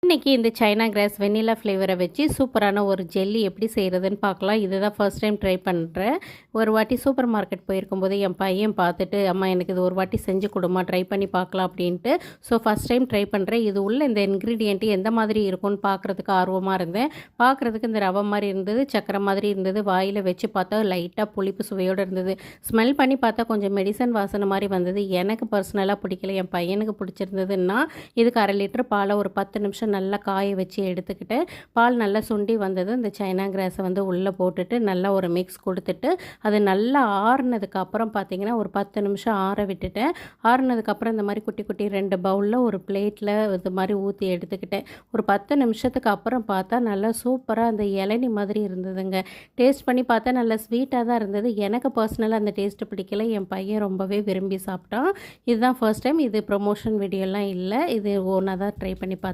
இன்றைக்கி இந்த China cross வெண்ணிலா ஃப்ளேவரை வச்சு சூப்பரான ஒரு ஜெல்லி எப்படி செய்கிறதுன்னு பார்க்கலாம். இதுதான் ஃபர்ஸ்ட் டைம் ட்ரை பண்ணுறேன். ஒரு வாட்டி சூப்பர் மார்க்கெட் போயிருக்கும்போது என் பையன் பார்த்துட்டு, அம்மா எனக்கு இது ஒரு வாட்டி செஞ்சு கொடுமா, ட்ரை பண்ணி பார்க்கலாம் அப்படின்ட்டு. ஸோ ஃபஸ்ட் டைம் ட்ரை பண்ணுறேன். இது உள்ள இந்த இன்க்ரீடியண்ட்டு எந்த மாதிரி இருக்கும்னு பார்க்குறதுக்கு ஆர்வமாக இருந்தேன். பார்க்குறதுக்கு இந்த ரவை மாதிரி இருந்தது, சக்கரை மாதிரி இருந்தது. வாயில் வச்சு பார்த்தா லைட்டாக புளிப்பு சுவையோடு இருந்தது. ஸ்மெல் பண்ணி பார்த்தா கொஞ்சம் மெடிசன் வாசனை மாதிரி வந்தது. எனக்கு பர்சனலாக பிடிக்கல, என் பையனுக்கு பிடிச்சிருந்ததுன்னா இதுக்கு 1/2 லிட்டர் பாலை ஒரு 10 நிமிஷம் நல்லா காய வச்சு எடுத்துக்கிட்டேன். பால் நல்லா சுண்டி வந்தது. இந்த சைனா கிராஸை வந்து உள்ளே போட்டுட்டு நல்லா ஒரு மிக்ஸ் கொடுத்துட்டு அது நல்லா ஆறுனதுக்கப்புறம் பார்த்திங்கன்னா ஒரு 10 நிமிஷம் ஆற விட்டுட்டேன். ஆறுனதுக்கப்புறம் இந்த மாதிரி குட்டி குட்டி 2 பவுலில் ஒரு பிளேட்டில் இது மாதிரி ஊற்றி எடுத்துக்கிட்டேன். ஒரு 10 நிமிஷத்துக்கு அப்புறம் பார்த்தா நல்லா சூப்பராக அந்த இளநி மாதிரி இருந்ததுங்க. டேஸ்ட் பண்ணி பார்த்தா நல்லா ஸ்வீட்டாக தான் இருந்தது. எனக்கு பர்சனலாக அந்த டேஸ்ட்டு பிடிக்கல. என் பையன் ரொம்பவே விரும்பி சாப்பிட்டான். இதுதான் ஃபர்ஸ்ட் டைம். இது ப்ரொமோஷன் வீடியோலாம் இல்லை, இது ஓனாக தான் ட்ரை பண்ணி பார்த்தேன்.